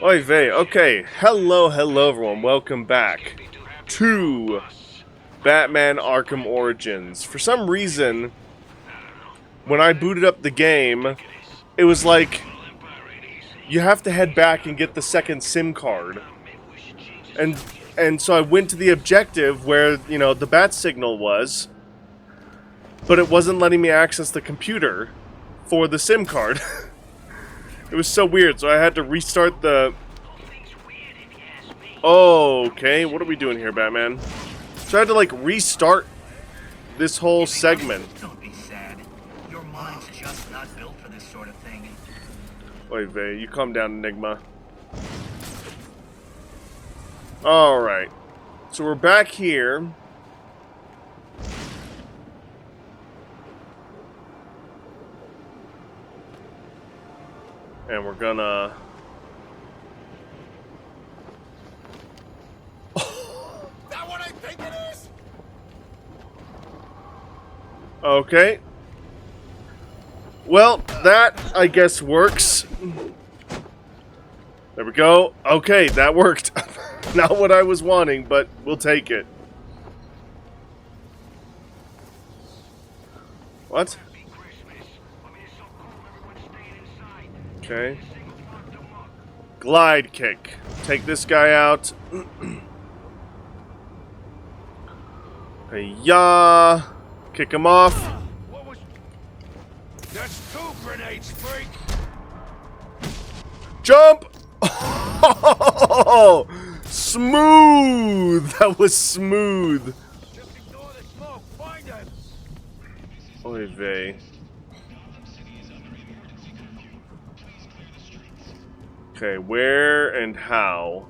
Oy vey. Okay, hello everyone. Welcome back to Batman Arkham Origins. For some reason, when I booted up the game, it was like, you have to head back and get the second SIM card. And so I went to the objective where, you know, the bat signal was, but it wasn't letting me access the computer for the SIM card. It was so weird, so I had to restart the... Oh, okay, what are we doing here, Batman? So I had to, like, restart this whole segment. Don't be sad. Your mind's just not built for this sort of thing. Oy vey, you calm down, Enigma. Alright. So we're back here. And we're gonna... That what I think it is? Okay. Well, that, I guess, works. There we go. Okay, that worked. Not what I was wanting, but we'll take it. What? Okay. Glide kick. Take this guy out. Hey-ya. Kick him off. What was... That's two grenades, freak! Jump! Oh, smooth! That was smooth. Just ignore the smoke. Find him. Oy vey. Okay, where and how?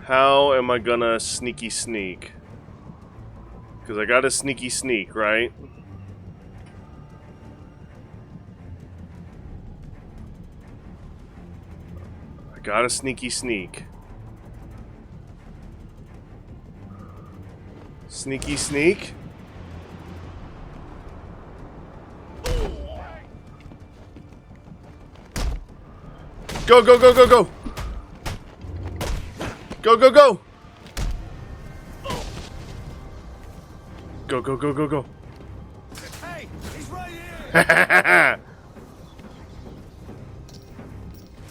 How am I gonna sneaky sneak? Because I got a sneaky sneak, right? I got a sneaky sneak. Sneaky sneak? Go, go, go, go, go! Go, go, go! Go, go, go, go, go. Hey, he's right here.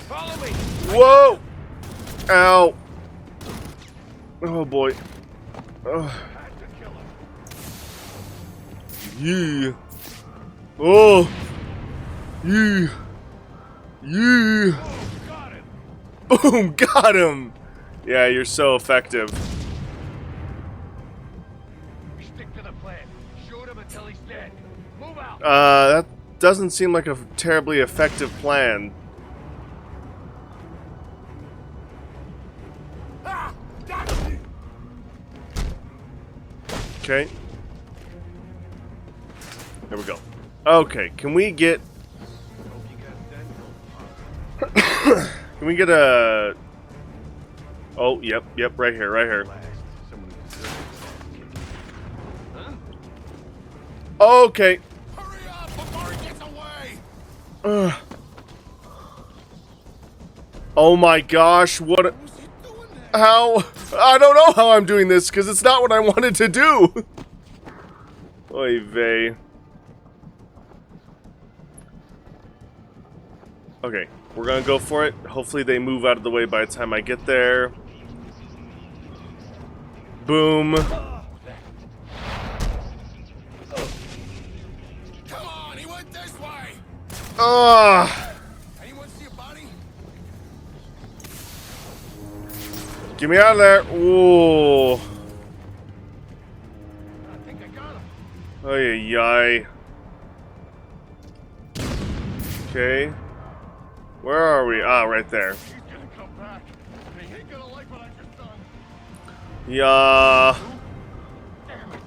Follow me. Whoa! Ow. Oh boy. Oh. Had to kill him. Yeah. Oh. Yeah. Yeah. Oh, got him. Boom! Got him! Yeah, you're so effective. We stick to the plan. Shoot him until he's dead. Move out. That doesn't seem like a terribly effective plan. Ah, got him. Okay. There we go. Okay, can we get... Can we get a... Oh, yep, right here, right here. Okay. Hurry up before he gets away. Oh my gosh, what... Who's he doing that? How? I don't know how I'm doing this, because it's not what I wanted to do. Oy vey. Okay, we're gonna go for it. Hopefully they move out of the way by the time I get there. Boom. Come on, he went this way. Ah! Anyone see a body? Get me out of there. Ooh. I think I got him. Ay, yi. Okay. Where are we? Ah, right there. He's gonna come back. And he ain't gonna like what I just done. Yeah. Damn it.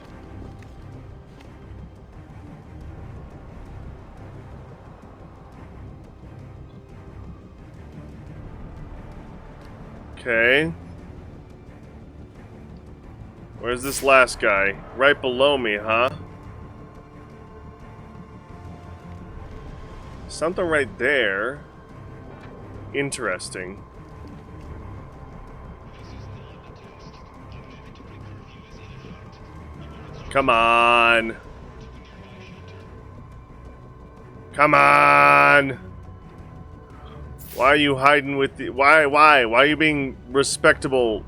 Okay. Where's this last guy? Right below me, huh? Something right there. Interesting. Come on. Come on. Why are you hiding with the... Why are you being respectable?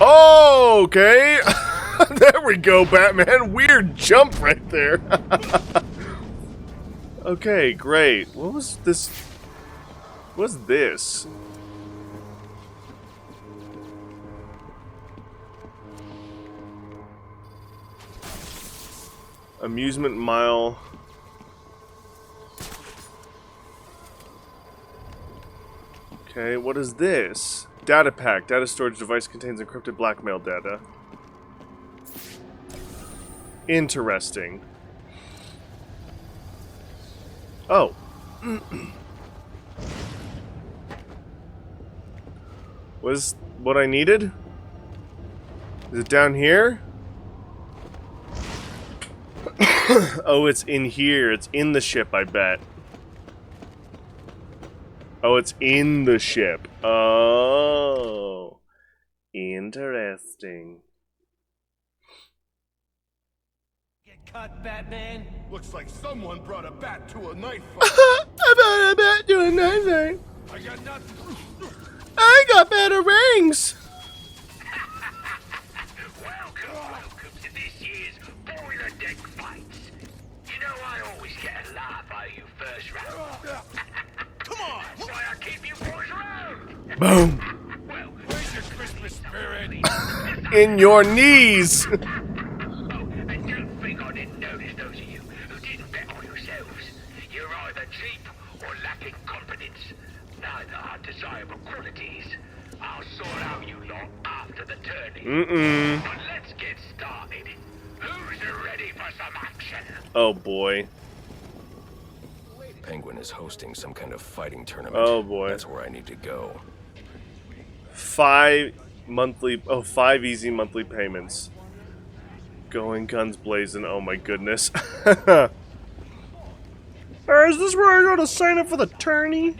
Oh, okay. There we go, Batman. Weird jump right there. Okay, great. What was this? What's this? Amusement mile. Okay, what is this? Data pack. Data storage device contains encrypted blackmail data. Interesting. Oh. Was what I needed? Is it down here? Oh, it's in here. It's in the ship, I bet. Oh, it's in the ship. Oh. Interesting. Get cut, Batman. Looks like someone brought a bat to a knife fight. I brought a bat to a knife fight. I got nothing. I got better rings. Welcome to this year's boiler deck fights. You know I always get a laugh out of you first round. Come on! That's why I keep you boys around. Boom. Well, Where's your Christmas spirit? In your knees. oh, and don't think I didn't notice those of you who didn't bet on yourselves. You're either cheap or lacking confidence. Neither are desirable qualities. I'll sort out you lot after the tourney. But let's get started. Who's ready for some action? Oh boy. Penguin is hosting some kind of fighting tournament. Oh boy. That's where I need to go. 5 easy monthly payments. Going guns blazing. Oh my goodness. Is this where I go to sign up for the tourney?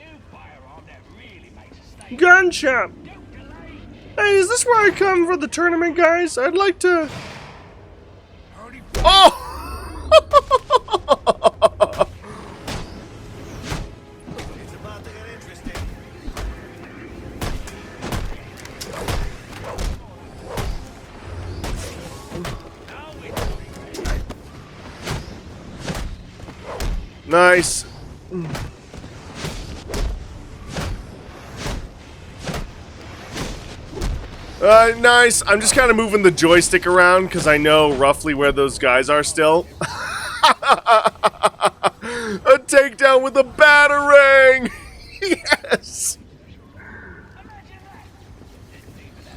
Gun shop. Hey, is this where I come for the tournament, guys? I'd like to... Oh! It's about to get interesting. Nice. Nice. I'm just kind of moving the joystick around because I know roughly where those guys are still. A takedown with a batarang! Yes!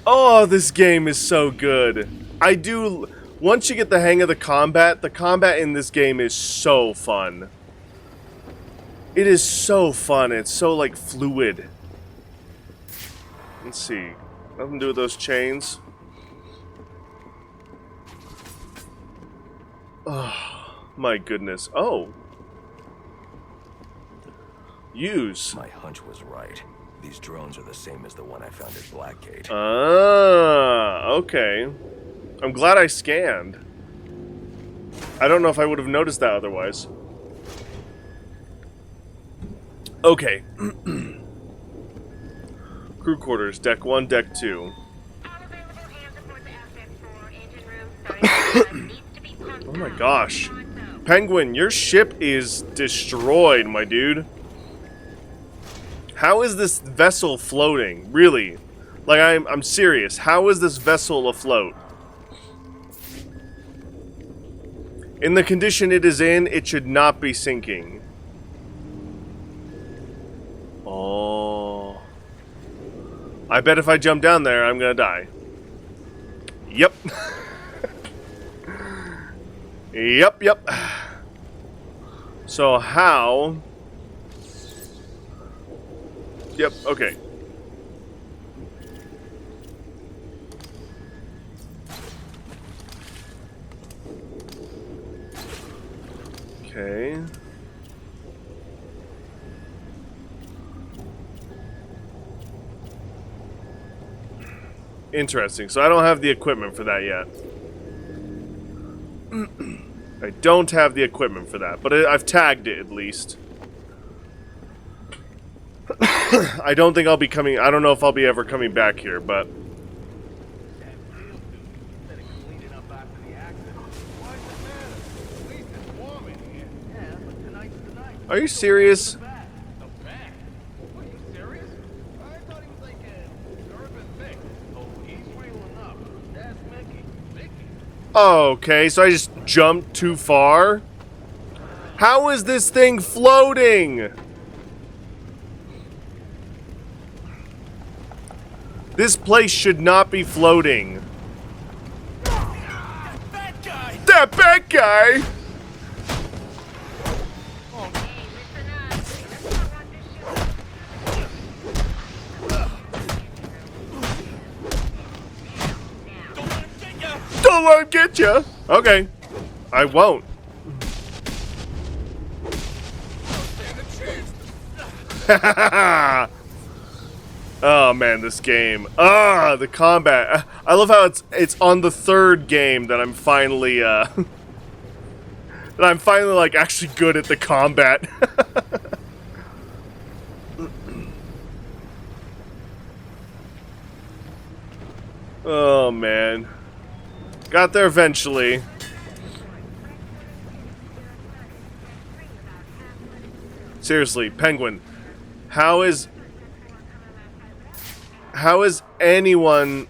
Oh, this game is so good. Once you get the hang of the combat in this game is so fun. It is so fun. It's so, like, fluid. Let's see. Nothing to do with those chains. Oh, my goodness. Oh. Use. My hunch was right. These drones are the same as the one I found at Blackgate. Ah, okay. I'm glad I scanned. I don't know if I would have noticed that otherwise. Okay. Crew quarters, deck 1, deck 2. Oh my gosh. Penguin, your ship is destroyed, my dude. How is this vessel floating? Really? Like, I'm serious. How is this vessel afloat? In the condition it is in, it should not be sinking. Oh. I bet if I jump down there, I'm gonna die. Yep. Yep. So how... Yep, okay. Okay. Interesting. So I don't have the equipment for that yet. I don't have the equipment for that, but I've tagged it at least. I don't think I'll be coming. I don't know if I'll be ever coming back here, but are you serious? Okay, so I just jumped too far? How is this thing floating? This place should not be floating. That bad guy! Don't let him get you. Okay, I won't. Oh man, this game. The combat. I love how it's on the third game that I'm finally that I'm finally like actually good at the combat. Oh man. Got there eventually. Seriously, Penguin, how is anyone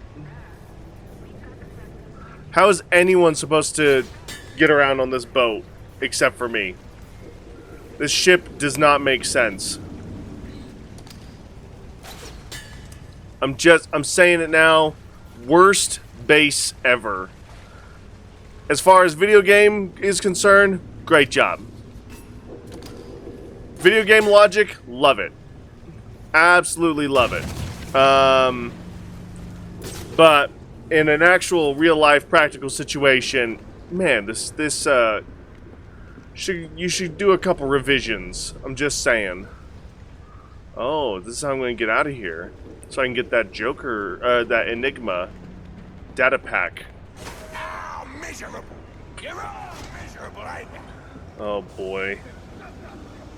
supposed to get around on this boat except for me? This ship does not make sense. I'm saying it now, worst base ever. As far as video game is concerned, great job. Video game logic, love it. Absolutely love it. But in an actual real life practical situation, man, you should do a couple revisions. I'm just saying. Oh, this is how I'm going to get out of here. So I can get that Joker, that Enigma data pack. Oh, miserable. You're all miserable, ain't you? Oh boy.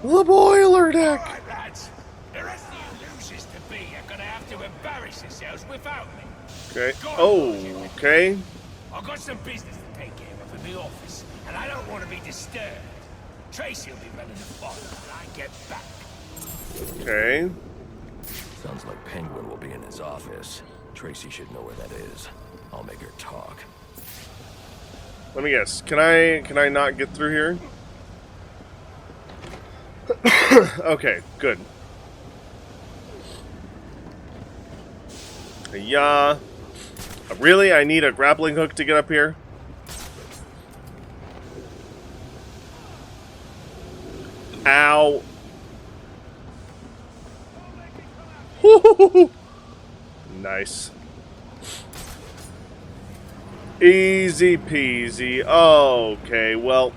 The boiler deck! Alright, lads. The rest of you losers to be are gonna have to embarrass yourselves without me. Okay. Oh, okay. I've got some business to take care of in the office, and I don't want to be disturbed. Tracy will be running the fire when I get back. Okay. Sounds like Penguin will be in his office. Tracy should know where that is. I'll make her talk. Let me guess. Can I not get through here? Okay, good. Yeah. Really? I need a grappling hook to get up here? Ow. Nice. Easy peasy. Okay, well.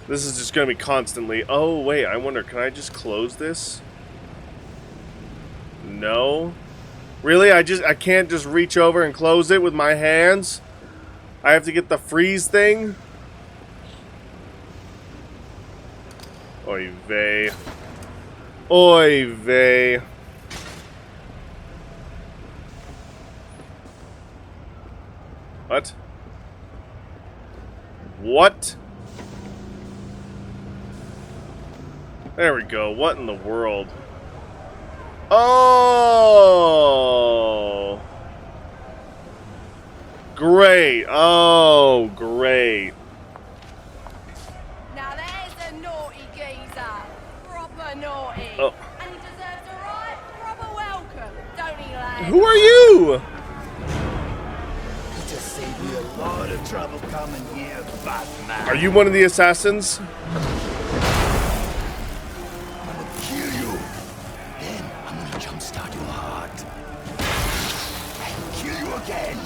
This is just going to be constantly... Oh, wait, I wonder, can I just close this? No. Really? I can't just reach over and close it with my hands? I have to get the freeze thing? Oy vey. Oy vey. What? What? There we go. What in the world? Oh! Great. Oh, great. Now there's a naughty geezer. Proper naughty. Oh. And he deserves a right proper welcome, don't he, lad? Who are you? Just saved me a lot of trouble coming here, Batman. Are you one of the assassins? Kill you. Then I'm gonna jumpstart your heart. And kill you again.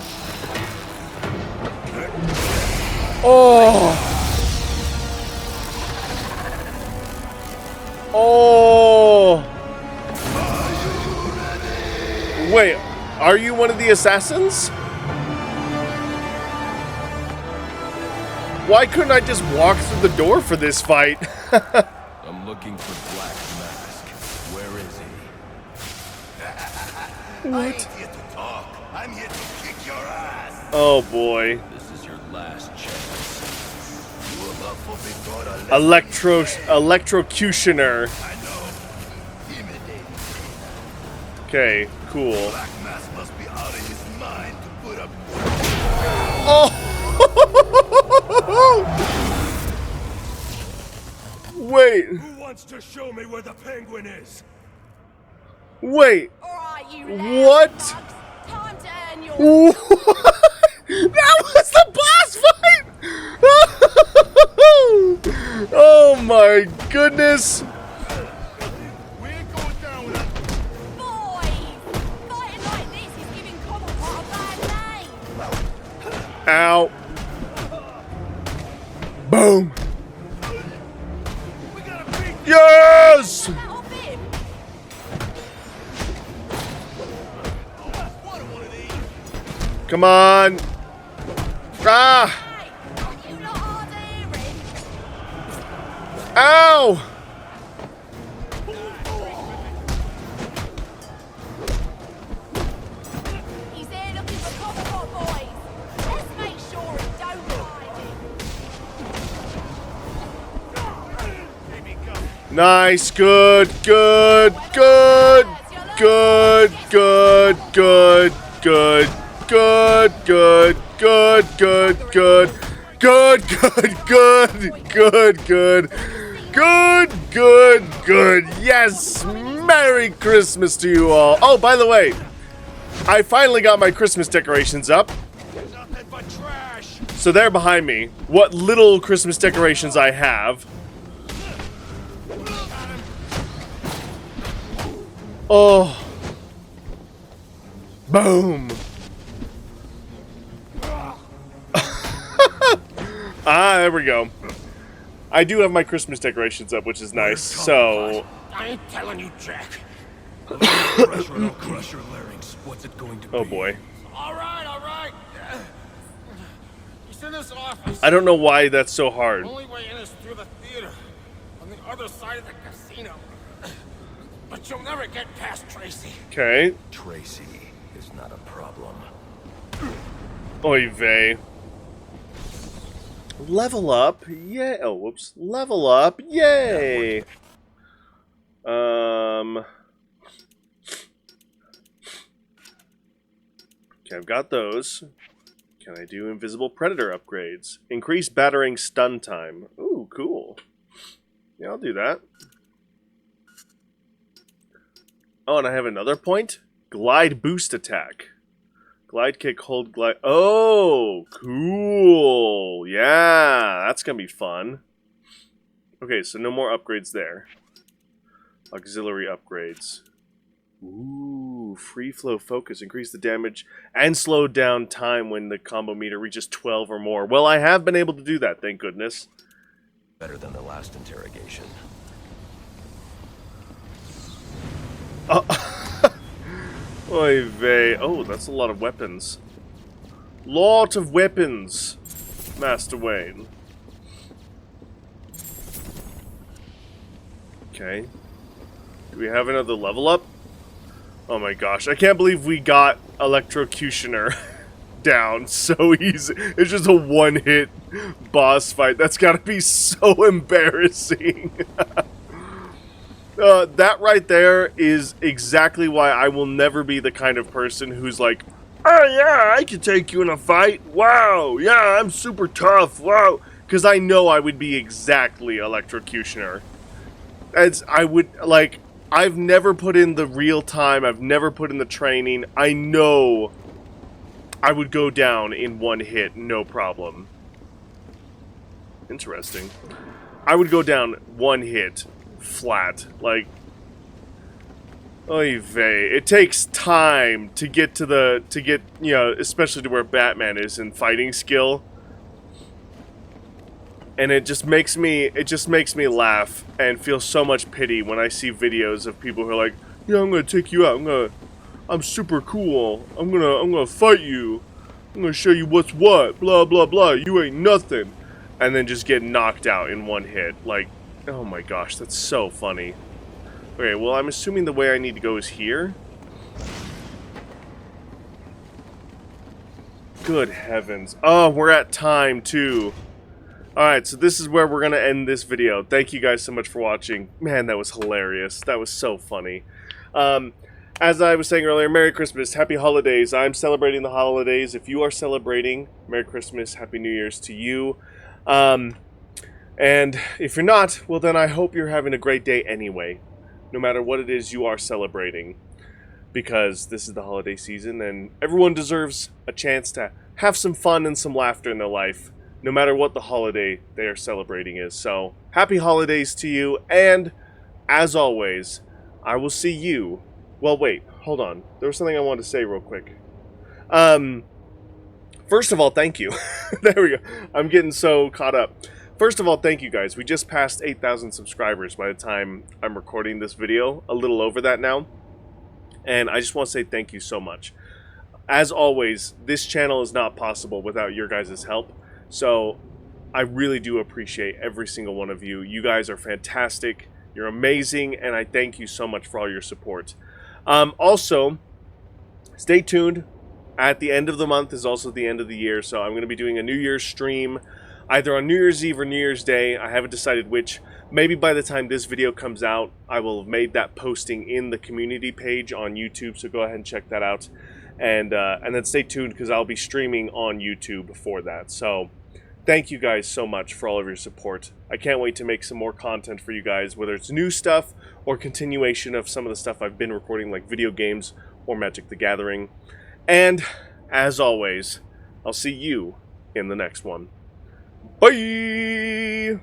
Oh! Are you one of the assassins? Why couldn't I just walk through the door for this fight? I'm looking for Black Mask. Where is he? I ain't here to talk. I'm here to kick your ass. Oh boy. This is your last chance. You about for Victoria. Electrocutioner. I know. Intimidating. Okay, cool. Black Mask must be out of his mind to put up. Oh! Wait. Who wants to show me where the penguin is? Wait. Alright, you What? bugs. Time to earn your... That was the boss fight! Oh my goodness! We ain't going down with that. Boys! Fighting like this is giving Cobblepot a bad name. Ow. Boom. We gotta beat Yes! That off him. one of these. Come on. Ah! Hey, are you not hard of hearing? Ow! He's there looking for Cobblepot, boys. Let's make sure he don't find him. Nice, good, good, good, good, good, good, good, good, good, good, good, good, good, good, good, good, good, good. Yes, Merry Christmas to you all. Oh, by the way, I finally got my Christmas decorations up. Nothing but trash. So they're behind me. What little Christmas decorations I have. Oh. Boom. Ah, there we go. I do have my Christmas decorations up, which is nice. So, I ain't telling you, Jack. Pressure and I'll crush your larynx. What's it going to be? oh boy. All right. He's in his office. I don't know why that's so hard. Only way in is through the theater, on the other side of the casino. But you'll never get past Tracy. Okay. Tracy is not a problem. Oy vey. Level up. Yeah. Oh, whoops. Level up. Yay. Okay, I've got those. Can I do invisible predator upgrades? Increase battering stun time. Ooh, cool. Yeah, I'll do that. Oh, and I have another point? Glide boost attack. Glide kick, hold glide. Oh, cool. Yeah, that's gonna be fun. Okay, so no more upgrades there. Auxiliary upgrades. Ooh, free flow focus. Increase the damage and slow down time when the combo meter reaches 12 or more. Well, I have been able to do that, thank goodness. Better than the last interrogation. Oy vey. Oh, that's a lot of weapons. Lot of weapons, Master Wayne. Okay. Do we have another level up? Oh my gosh, I can't believe we got Electrocutioner down so easy. It's just a one-hit boss fight. That's gotta be so embarrassing. That right there is exactly why I will never be the kind of person who's like, oh yeah, I can take you in a fight. Wow, yeah, I'm super tough. Wow. Because I know I would be exactly Electrocutioner. As I would, like, I've never put in the real time. I've never put in the training. I know I would go down in one hit, no problem. Interesting. I would go down one hit, flat. Like, oy vey. It takes time to get to the, you know, especially to where Batman is in fighting skill. And it just makes me laugh and feel so much pity when I see videos of people who are like, yeah, I'm gonna take you out. I'm super cool. I'm gonna fight you. I'm gonna show you what's what. Blah blah blah. You ain't nothing. And then just get knocked out in one hit. Like, oh my gosh, that's so funny. Okay, well, I'm assuming the way I need to go is here. Good heavens. Oh, we're at time, too. Alright, so this is where we're going to end this video. Thank you guys so much for watching. Man, that was hilarious. That was so funny. As I was saying earlier, Merry Christmas, Happy Holidays. I'm celebrating the holidays. If you are celebrating, Merry Christmas, Happy New Year's to you. And if you're not, well then I hope you're having a great day anyway. No matter what it is you are celebrating. Because this is the holiday season and everyone deserves a chance to have some fun and some laughter in their life, no matter what the holiday they are celebrating is. So, happy holidays to you, and as always, I will see you. Well, wait, hold on. There was something I wanted to say real quick. First of all, thank you. There we go. I'm getting so caught up. First of all, thank you guys. We just passed 8,000 subscribers by the time I'm recording this video. A little over that now. And I just want to say thank you so much. As always, this channel is not possible without your guys' help. So I really do appreciate every single one of you. You guys are fantastic. You're amazing. And I thank you so much for all your support. Also, stay tuned. At the end of the month is also the end of the year. So I'm going to be doing a New Year's stream. Either on New Year's Eve or New Year's Day. I haven't decided which. Maybe by the time this video comes out, I will have made that posting in the community page on YouTube, so go ahead and check that out. And then stay tuned, because I'll be streaming on YouTube for that. So, thank you guys so much for all of your support. I can't wait to make some more content for you guys, whether it's new stuff or continuation of some of the stuff I've been recording, like video games or Magic the Gathering. And, as always, I'll see you in the next one. Bye!